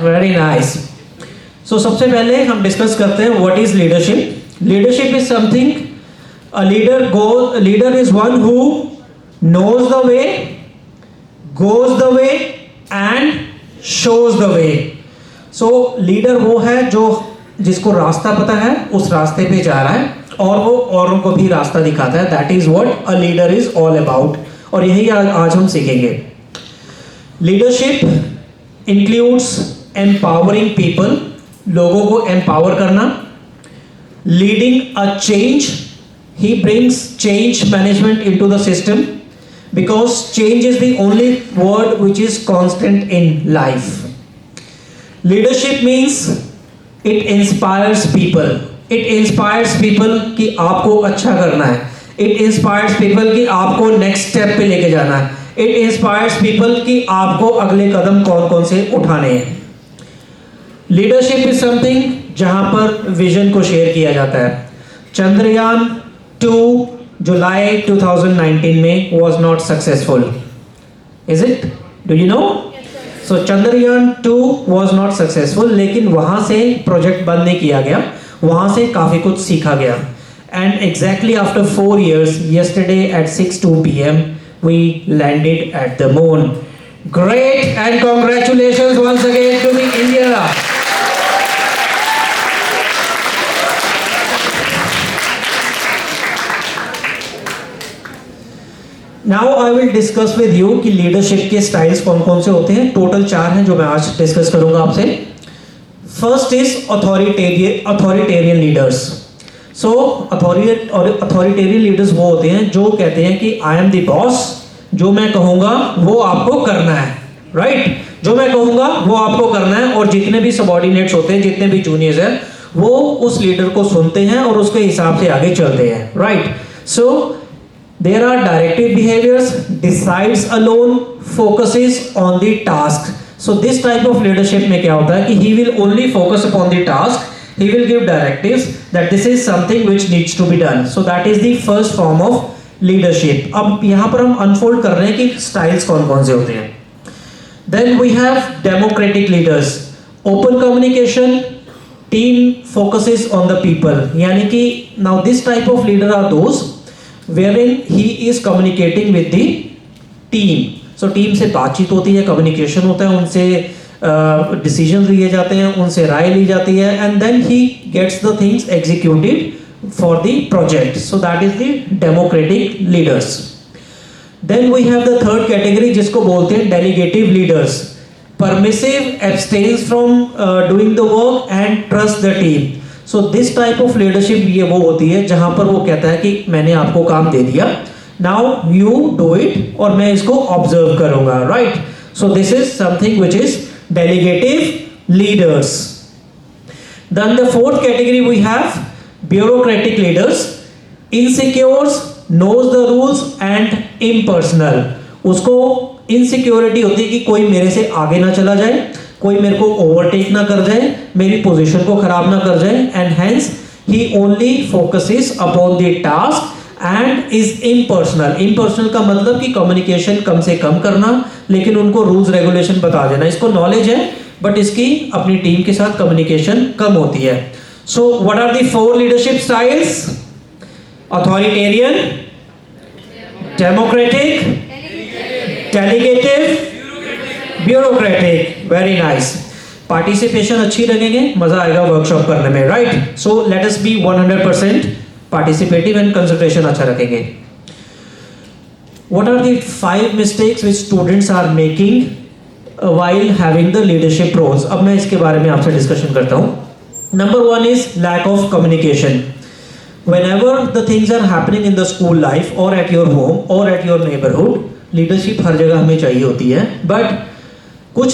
Very nice. सो सबसे पहले हम डिस्कस करते हैं what is leadership. Leadership is something, a leader is one who knows the way, goes the way and shows the way. So leader वो है जो जिसको रास्ता पता है, उस रास्ते पे जा रहा है और वो औरों को भी रास्ता दिखाता है. That is what a leader is all about. और यही आज हम सीखेंगे. लीडरशिप इंक्लूड्स एम्पावरिंग पीपल, लोगों को एम्पावर करना. Leading a change, he brings change management into the system, because change is the only word which is constant in life. Leadership means it inspires people. It inspires people कि आपको अच्छा करना है. It inspires people कि आपको next step पे लेके जाना है. It inspires people कि आपको अगले कदम कौन कौन से उठाने हैं. Leadership is something जहां पर विजन को शेयर किया जाता है. चंद्रयान 2 जुलाई 2019 में was not successful. Is it? Do you know? So Chandrayaan 2 was not successful, लेकिन वहाँ से प्रोजेक्ट बंद नहीं किया गया, वहाँ से काफ़ी कुछ सीखा गया. And exactly after 4 years, yesterday at 6:02 p.m. we landed at the moon. Great and congratulations once again to the India. Now I will discuss with you कि लीडरशिप के स्टाइल्स कौन कौन से होते हैं. टोटल 4 हैं जो मैं आज डिस्कस करूंगा आपसे. First is authoritarian leaders. So authoritarian leaders वो होते हैं जो कहते हैं कि आई एम द बॉस, जो मैं कहूंगा वो आपको करना है. राइट? जो मैं कहूंगा वो आपको करना है. और जितने भी सबऑर्डिनेट्स होते हैं, जितने भी जूनियर्स हैं, वो उस लीडर को सुनते हैं और उसके हिसाब से आगे चलते हैं. Right? So there are directive behaviors, decides alone, focuses on the task. So this type of leadership में क्या होता है कि he will only focus upon the task, he will give directives that this is something which needs to be done. So that is the first form of leadership. अब यहाँ पर हम unfold कर रहे हैं कि styles कौन कौन से होते हैं. Then we have democratic leaders. Open communication, team focuses on the people. यानी कि now this type of leader are those wherein he is communicating with the team. So team से बातचीत होती है, communication होता है, उनसे decisions लिए जाते हैं, उनसे राय ली जाती है, and then he gets the things executed for the project. So that is the democratic leaders. Then we have the third category जिसको बोलते हैं delegative leaders. Permissive, abstains from doing the work and trust the team. So this type of leadership ये वो होती है जहां पर वो कहता है कि मैंने आपको काम दे दिया, नाउ यू डू इट, और मैं इसको ऑब्जर्व करूंगा. Right? So this is something which is delegative leaders. Then the fourth category we have bureaucratic leaders. Insecures, knows the rules and impersonal. उसको इनसिक्योरिटी होती है कि कोई मेरे से आगे ना चला जाए, कोई मेरे को ओवरटेक ना कर जाए, मेरी पोजीशन को खराब ना कर जाए. And hence he only focuses upon the task and is impersonal. Impersonal का मतलब कि कम्युनिकेशन कम से कम करना, लेकिन उनको रूल्स रेगुलेशन बता देना. इसको नॉलेज है बट इसकी अपनी टीम के साथ कम्युनिकेशन कम होती है. So what are the 4 leadership styles? Authoritarian, democratic, delegative, bureaucratic. Very nice. Participation अच्छी लगेंगे, मजा आएगा वर्कशॉप करने में. Right? So let us be 100% participative and concentration अच्छा रखेंगे. What are the 5 mistakes which students are making while having the leadership roles? अब मैं इसके बारे में आपसे डिस्कशन करता हूं. Number 1 is lack of communication. Whenever the things are happening in the school life or at your home or at your neighborhood, leadership हर जगह हमें चाहिए होती है, but कुछ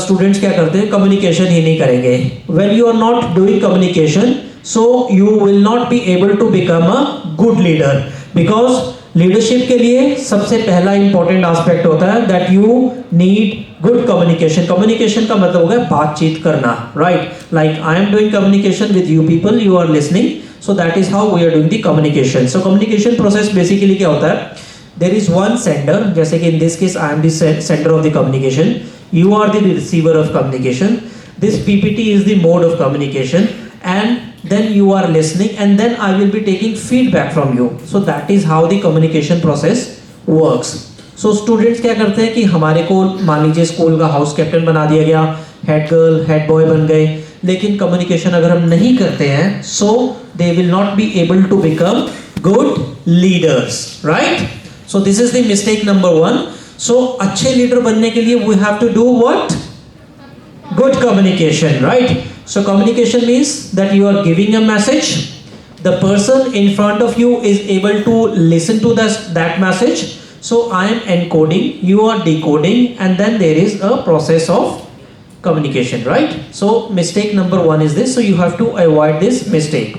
स्टूडेंट्स क्या करते हैं, कम्युनिकेशन ही नहीं करेंगे. When you are not doing communication, so you will not be able to become a good leader. Because leadership के लिए सबसे पहला इंपॉर्टेंट एस्पेक्ट होता है that you need good communication. Communication का मतलब होगा बातचीत करना. Right? Like I am doing communication with you people, you are listening, so that is how we are doing the communication. So communication process basically क्या होता है, there is one sender, जैसे कि in this case I am the centre of the communication. You are the receiver of communication. This PPT is the mode of communication, and then you are listening, and then I will be taking feedback from you. So that is how the communication process works. So students क्या करते हैं कि हमारे को मान लीजिए school का house captain बना दिया गया, हेड गर्ल हेड बॉय बन गए, लेकिन कम्युनिकेशन अगर हम नहीं करते हैं, so they will not be able to become good leaders, right? So this is the mistake number 1. So अच्छे लीडर बनने के लिए we have to do what? Good communication, right? So communication means that you are giving a message. The person in front of you is able to listen to that message. So I am encoding, you are decoding, and then there is a process of communication, right? So mistake number 1 is this. So you have to avoid this mistake.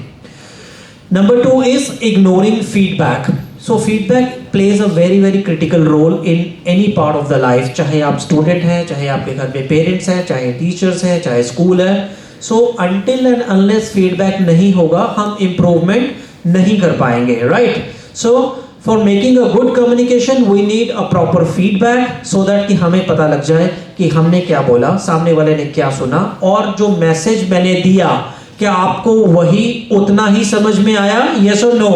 Number 2 is ignoring feedback. So feedback plays a very very critical role in any part of the life. चाहे आप student हैं, चाहे आपके घर में parents हैं, चाहे teachers हैं, चाहे स्कूल है. So until and unless feedback नहीं होगा, हम improvement नहीं कर पाएंगे, right? So for making a good communication, we need a proper feedback so that कि हमें पता लग जाए कि हमने क्या बोला, सामने वाले ने क्या सुना, और जो मैसेज मैंने दिया क्या आपको वही उतना ही समझ में आया, yes or no,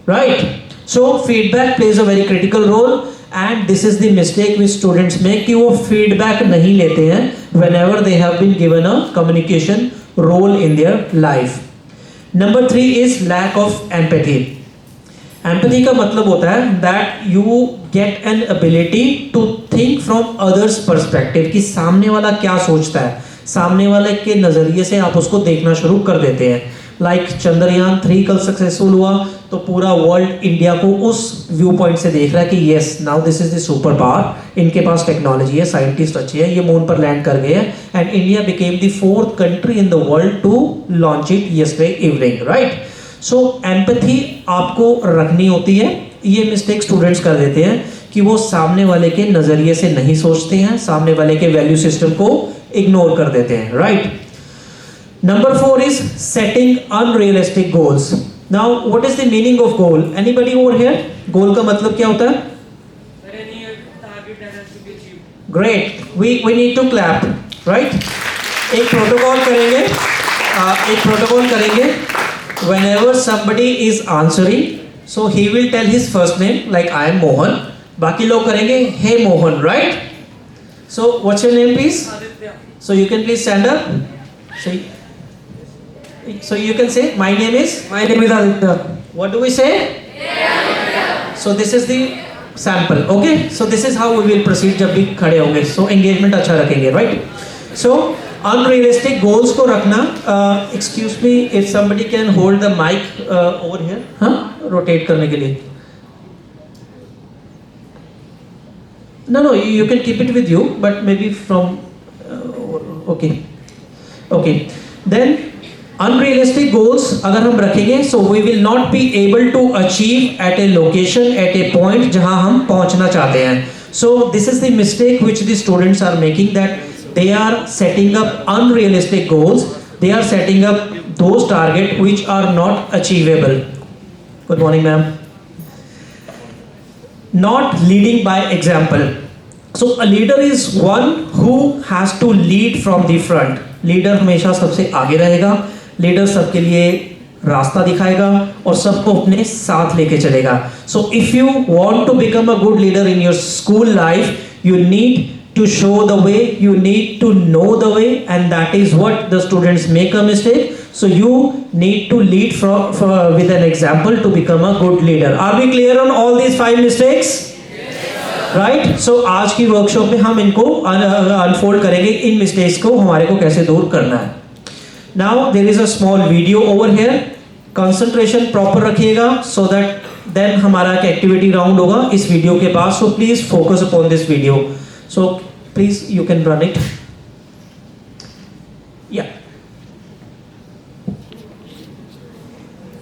right? So feedback plays a very critical role, and this is the mistake which students make कि वो feedback नहीं लेते हैं whenever they have been given a communication role in their life. Number 3 is lack of empathy. Empathy का मतलब होता है that you get an ability to think from others perspective, कि सामने वाला क्या सोचता है, सामने वाले के नज़रिए से आप उसको देखना शुरू कर देते हैं. लाइक चंद्रयान 3 कल सक्सेसफुल हुआ तो पूरा वर्ल्ड इंडिया को उस व्यू पॉइंट से देख रहा है कि yes now this is the super power, इनके पास टेक्नोलॉजी है, साइंटिस्ट अच्छे हैं, ये मून पर लैंड कर गए हैं, and India became the 4th country in the world to launch it yesterday evening, right? So empathy आपको रखनी होती है. ये मिस्टेक स्टूडेंट्स कर देते हैं कि वो सामने वाले के नज़रिए से नहीं सोचते हैं, सामने वाले के वैल्यू सिस्टम को इग्नोर कर देते हैं, right? Number 4 is setting unrealistic goals. Now, what is the meaning of goal? Anybody over here? Goal का मतलब क्या होता है? Great. We need to clap, right? एक प्रोटोकॉल करेंगे. Whenever somebody is answering, so he will tell his first name, like I am Mohan. बाकी लोग करेंगे Hey Mohan, right? So what's your name, please? So you can please stand up. So you can say, my name is Aditya. What do we say? So this is the sample, okay? So this is how we will proceed जब भी खड़े होंगे. So engagement अच्छा रखेंगे, right? So unrealistic goals को रखना. Excuse me, if somebody can hold the mic over here, हाँ? Rotate करने के लिए. No, you can keep it with you, but maybe from okay. Then unrealistic goals अगर हम रखेंगे, so we will not be able to achieve at a location, at a point जहां हम पहुंचना चाहते हैं. So this is the mistake which the students are making, that they are setting up unrealistic goals. They are setting up those targets which are not achievable. Good morning, ma'am. Not leading by example. So a leader is one who has to lead from the front. Leader हमेशा सबसे आगे रहेगा, leader सबके लिए रास्ता दिखाएगा और सबको अपने साथ लेके चलेगा. So if you want to become a good leader in your school life, you need to show the way, you need to know the way, and that is what the students make a mistake. So you need to lead with an example to become a good leader. Are we clear on all these 5 mistakes? Right. So आज की workshop में हम इनको unfold करेंगे, इन mistakes को हमारे को कैसे दूर करना है. Now there is a small video over here. Concentration proper रखिएगा सो दैट देन हमारा एक एक्टिविटी राउंड होगा इस वीडियो के बाद. So please focus upon this video. So please you can run it.